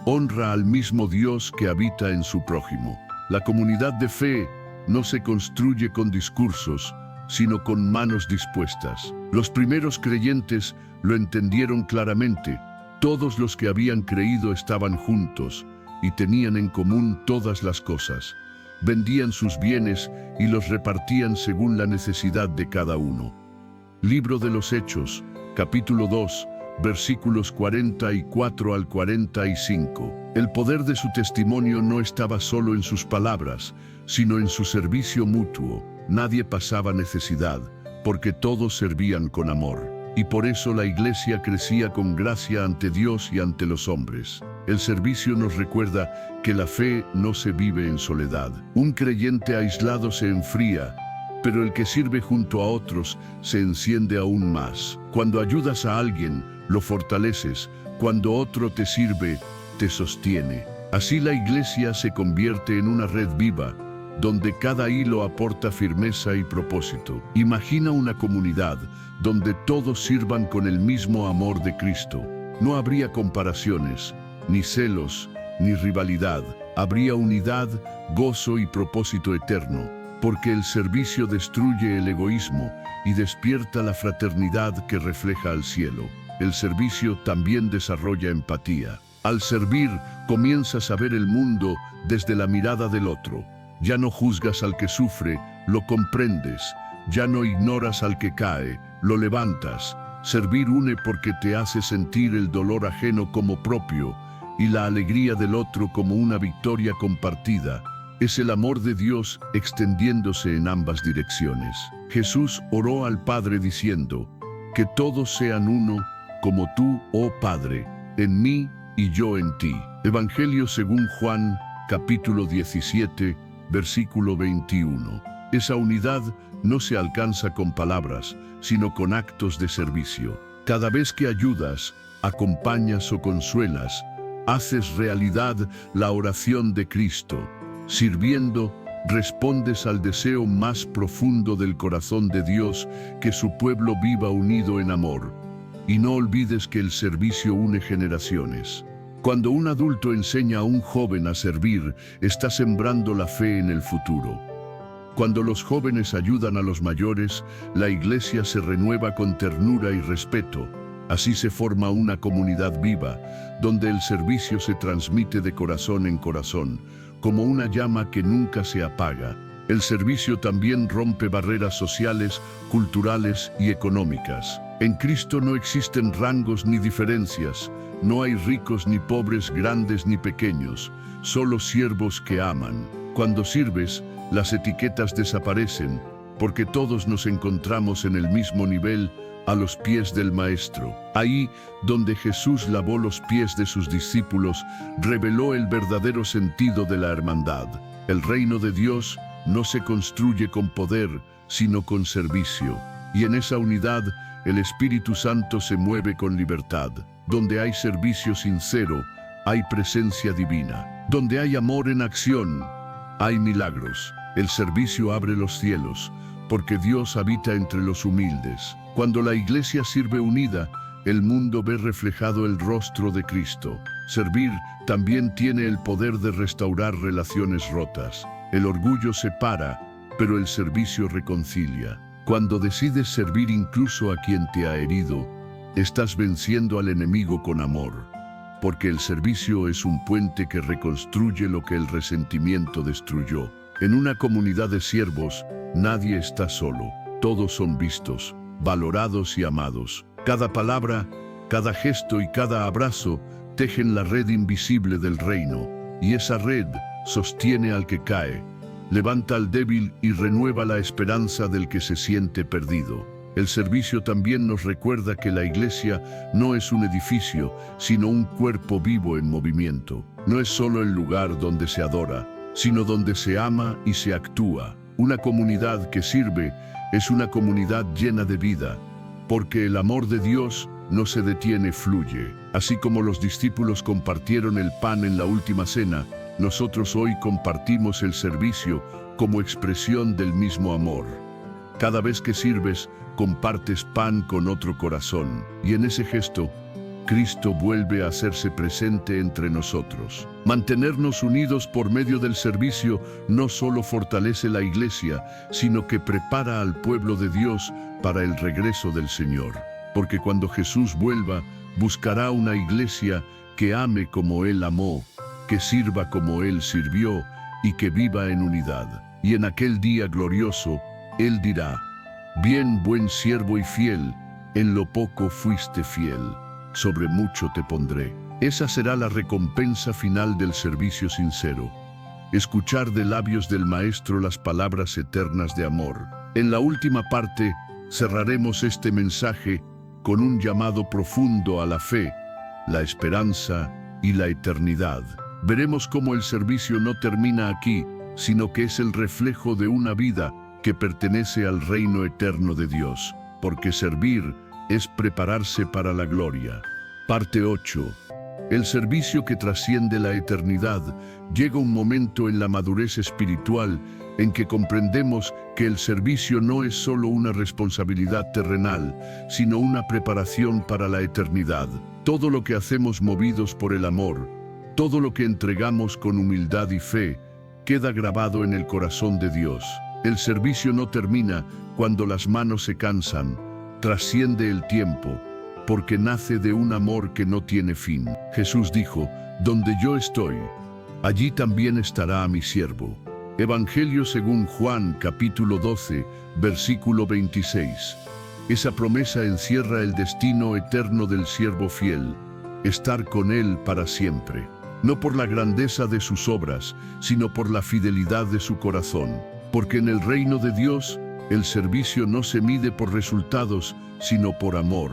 honra al mismo Dios que habita en su prójimo. La comunidad de fe no se construye con discursos, sino con manos dispuestas. Los primeros creyentes lo entendieron claramente. Todos los que habían creído estaban juntos y tenían en común todas las cosas. Vendían sus bienes y los repartían según la necesidad de cada uno. Libro de los Hechos, capítulo 2, versículos 44 al 45. El poder de su testimonio no estaba solo en sus palabras, sino en su servicio mutuo. Nadie pasaba necesidad, porque todos servían con amor. Y por eso la Iglesia crecía con gracia ante Dios y ante los hombres. El servicio nos recuerda que la fe no se vive en soledad. Un creyente aislado se enfría, pero el que sirve junto a otros se enciende aún más. Cuando ayudas a alguien, lo fortaleces. Cuando otro te sirve, te sostiene. Así la Iglesia se convierte en una red viva, donde cada hilo aporta firmeza y propósito. Imagina una comunidad donde todos sirvan con el mismo amor de Cristo. No habría comparaciones, ni celos, ni rivalidad. Habría unidad, gozo y propósito eterno, porque el servicio destruye el egoísmo y despierta la fraternidad que refleja al cielo. El servicio también desarrolla empatía. Al servir, comienzas a ver el mundo desde la mirada del otro. Ya no juzgas al que sufre, lo comprendes. Ya no ignoras al que cae, lo levantas. Servir une porque te hace sentir el dolor ajeno como propio y la alegría del otro como una victoria compartida. Es el amor de Dios extendiéndose en ambas direcciones. Jesús oró al Padre diciendo: que todos sean uno, como tú, oh Padre, en mí y yo en ti. Evangelio según Juan, capítulo 17, versículo 21. Esa unidad no se alcanza con palabras, sino con actos de servicio. Cada vez que ayudas, acompañas o consuelas, haces realidad la oración de Cristo. Sirviendo, respondes al deseo más profundo del corazón de Dios, que su pueblo viva unido en amor. Y no olvides que el servicio une generaciones. Cuando un adulto enseña a un joven a servir, está sembrando la fe en el futuro. Cuando los jóvenes ayudan a los mayores, la Iglesia se renueva con ternura y respeto. Así se forma una comunidad viva, donde el servicio se transmite de corazón en corazón, como una llama que nunca se apaga. El servicio también rompe barreras sociales, culturales y económicas. En Cristo no existen rangos ni diferencias, no hay ricos ni pobres, grandes ni pequeños, solo siervos que aman. Cuando sirves, las etiquetas desaparecen, porque todos nos encontramos en el mismo nivel, a los pies del Maestro. Ahí, donde Jesús lavó los pies de sus discípulos, reveló el verdadero sentido de la hermandad. El reino de Dios no se construye con poder, sino con servicio. Y en esa unidad, el Espíritu Santo se mueve con libertad. Donde hay servicio sincero, hay presencia divina. Donde hay amor en acción, hay milagros. El servicio abre los cielos, porque Dios habita entre los humildes. Cuando la iglesia sirve unida, el mundo ve reflejado el rostro de Cristo. Servir también tiene el poder de restaurar relaciones rotas. El orgullo separa, pero el servicio reconcilia. Cuando decides servir incluso a quien te ha herido, estás venciendo al enemigo con amor, porque el servicio es un puente que reconstruye lo que el resentimiento destruyó. En una comunidad de siervos, nadie está solo. Todos son vistos, valorados y amados. Cada palabra, cada gesto y cada abrazo tejen la red invisible del reino, y esa red sostiene al que cae, levanta al débil y renueva la esperanza del que se siente perdido. El servicio también nos recuerda que la iglesia no es un edificio, sino un cuerpo vivo en movimiento. No es solo el lugar donde se adora, sino donde se ama y se actúa. Una comunidad que sirve es una comunidad llena de vida, porque el amor de Dios no se detiene, fluye. Así como los discípulos compartieron el pan en la última cena, nosotros hoy compartimos el servicio como expresión del mismo amor. Cada vez que sirves, compartes pan con otro corazón, y en ese gesto, Cristo vuelve a hacerse presente entre nosotros. Mantenernos unidos por medio del servicio no solo fortalece la iglesia, sino que prepara al pueblo de Dios para el regreso del Señor. Porque cuando Jesús vuelva, buscará una iglesia que ame como Él amó, que sirva como Él sirvió y que viva en unidad. Y en aquel día glorioso, Él dirá: «Bien, buen siervo y fiel, en lo poco fuiste fiel, sobre mucho te pondré». Esa será la recompensa final del servicio sincero. Escuchar de labios del Maestro las palabras eternas de amor. En la última parte, cerraremos este mensaje con un llamado profundo a la fe, la esperanza y la eternidad. Veremos cómo el servicio no termina aquí, sino que es el reflejo de una vida que pertenece al reino eterno de Dios, porque servir es prepararse para la gloria. Parte 8. El servicio que trasciende la eternidad. Llega un momento en la madurez espiritual en que comprendemos que el servicio no es solo una responsabilidad terrenal, sino una preparación para la eternidad. Todo lo que hacemos movidos por el amor, todo lo que entregamos con humildad y fe, queda grabado en el corazón de Dios. El servicio no termina cuando las manos se cansan, trasciende el tiempo, porque nace de un amor que no tiene fin. Jesús dijo: «Donde yo estoy, allí también estará mi siervo». Evangelio según Juan, capítulo 12, versículo 26. Esa promesa encierra el destino eterno del siervo fiel, estar con Él para siempre. No por la grandeza de sus obras, sino por la fidelidad de su corazón. Porque en el reino de Dios, el servicio no se mide por resultados, sino por amor.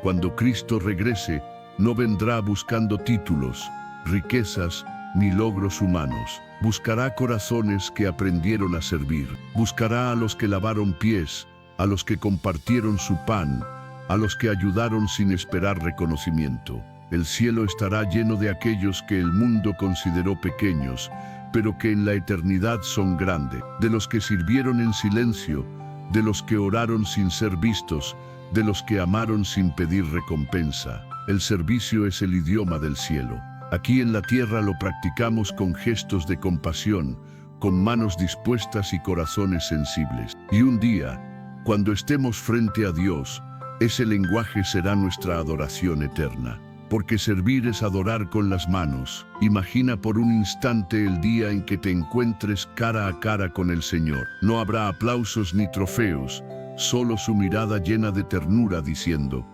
Cuando Cristo regrese, no vendrá buscando títulos, riquezas, ni logros humanos. Buscará corazones que aprendieron a servir. Buscará a los que lavaron pies, a los que compartieron su pan, a los que ayudaron sin esperar reconocimiento. El cielo estará lleno de aquellos que el mundo consideró pequeños, pero que en la eternidad son grandes. De los que sirvieron en silencio, de los que oraron sin ser vistos, de los que amaron sin pedir recompensa. El servicio es el idioma del cielo. Aquí en la tierra lo practicamos con gestos de compasión, con manos dispuestas y corazones sensibles. Y un día, cuando estemos frente a Dios, ese lenguaje será nuestra adoración eterna. Porque servir es adorar con las manos. Imagina por un instante el día en que te encuentres cara a cara con el Señor. No habrá aplausos ni trofeos, solo su mirada llena de ternura diciendo: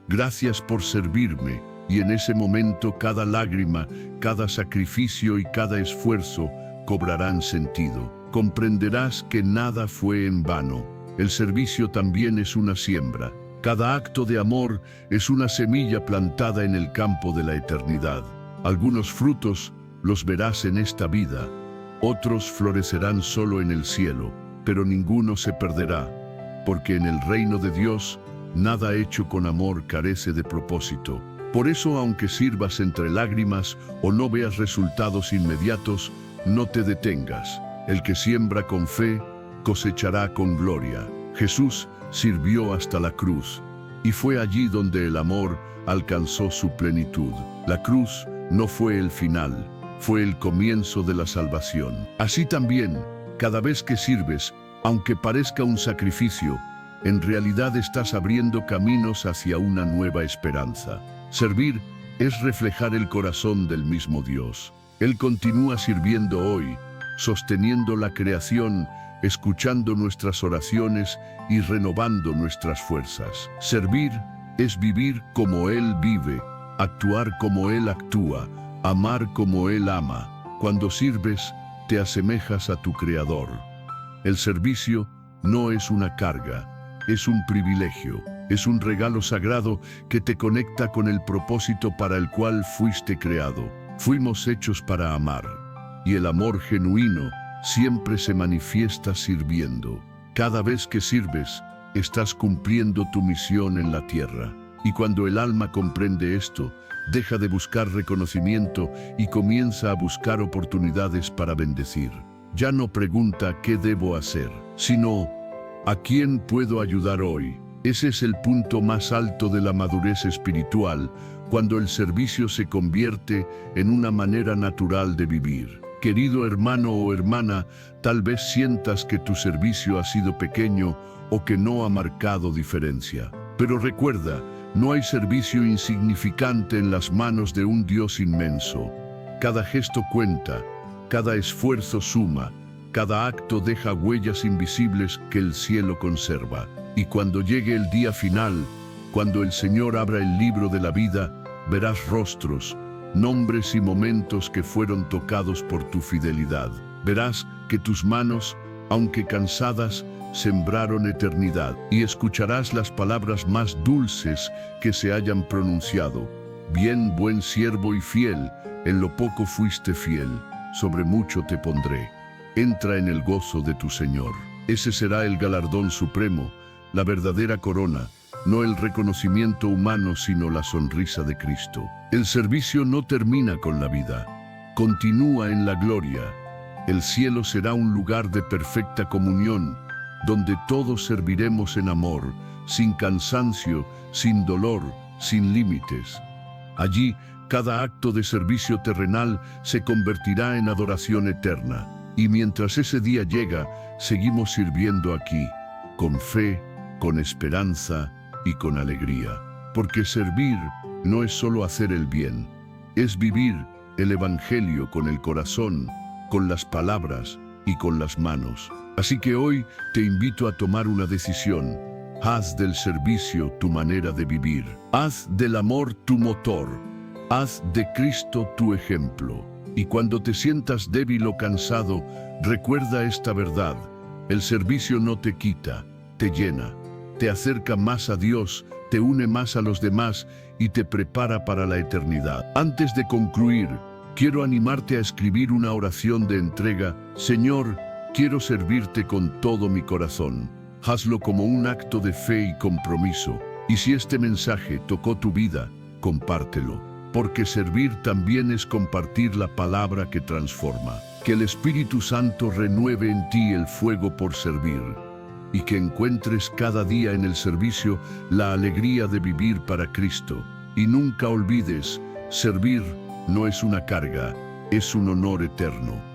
«Gracias por servirme». Y en ese momento cada lágrima, cada sacrificio y cada esfuerzo cobrarán sentido. Comprenderás que nada fue en vano. El servicio también es una siembra. Cada acto de amor es una semilla plantada en el campo de la eternidad. Algunos frutos los verás en esta vida, otros florecerán solo en el cielo, pero ninguno se perderá, porque en el reino de Dios nada hecho con amor carece de propósito. Por eso, aunque sirvas entre lágrimas o no veas resultados inmediatos, no te detengas. El que siembra con fe, cosechará con gloria. Jesús sirvió hasta la cruz, y fue allí donde el amor alcanzó su plenitud. La cruz no fue el final, fue el comienzo de la salvación. Así también, cada vez que sirves, aunque parezca un sacrificio, en realidad estás abriendo caminos hacia una nueva esperanza. Servir es reflejar el corazón del mismo Dios. Él continúa sirviendo hoy, sosteniendo la creación, escuchando nuestras oraciones y renovando nuestras fuerzas. Servir es vivir como Él vive, actuar como Él actúa, amar como Él ama. Cuando sirves, te asemejas a tu Creador. El servicio no es una carga, es un privilegio, es un regalo sagrado que te conecta con el propósito para el cual fuiste creado. Fuimos hechos para amar, y el amor genuino siempre se manifiesta sirviendo. Cada vez que sirves, estás cumpliendo tu misión en la tierra. Y cuando el alma comprende esto, deja de buscar reconocimiento y comienza a buscar oportunidades para bendecir. Ya no pregunta qué debo hacer, sino ¿a quién puedo ayudar hoy? Ese es el punto más alto de la madurez espiritual, cuando el servicio se convierte en una manera natural de vivir. Querido hermano o hermana, tal vez sientas que tu servicio ha sido pequeño o que no ha marcado diferencia. Pero recuerda, no hay servicio insignificante en las manos de un Dios inmenso. Cada gesto cuenta, cada esfuerzo suma, cada acto deja huellas invisibles que el cielo conserva. Y cuando llegue el día final, cuando el Señor abra el libro de la vida, verás rostros, nombres y momentos que fueron tocados por tu fidelidad. Verás que tus manos, aunque cansadas, sembraron eternidad, y escucharás las palabras más dulces que se hayan pronunciado. Bien, buen siervo y fiel, en lo poco fuiste fiel, sobre mucho te pondré. Entra en el gozo de tu Señor. Ese será el galardón supremo, la verdadera corona, no el reconocimiento humano, sino la sonrisa de Cristo. El servicio no termina con la vida, continúa en la gloria. El cielo será un lugar de perfecta comunión, donde todos serviremos en amor, sin cansancio, sin dolor, sin límites. Allí, cada acto de servicio terrenal se convertirá en adoración eterna. Y mientras ese día llega, seguimos sirviendo aquí, con fe, con esperanza y con alegría. Porque servir no es solo hacer el bien, es vivir el Evangelio con el corazón, con las palabras y con las manos. Así que hoy te invito a tomar una decisión. Haz del servicio tu manera de vivir. Haz del amor tu motor. Haz de Cristo tu ejemplo. Y cuando te sientas débil o cansado, recuerda esta verdad. El servicio no te quita, te llena. Te acerca más a Dios, te une más a los demás y te prepara para la eternidad. Antes de concluir, quiero animarte a escribir una oración de entrega. Señor, quiero servirte con todo mi corazón. Hazlo como un acto de fe y compromiso. Y si este mensaje tocó tu vida, compártelo. Porque servir también es compartir la palabra que transforma. Que el Espíritu Santo renueve en ti el fuego por servir. Y que encuentres cada día en el servicio la alegría de vivir para Cristo. Y nunca olvides, servir no es una carga, es un honor eterno.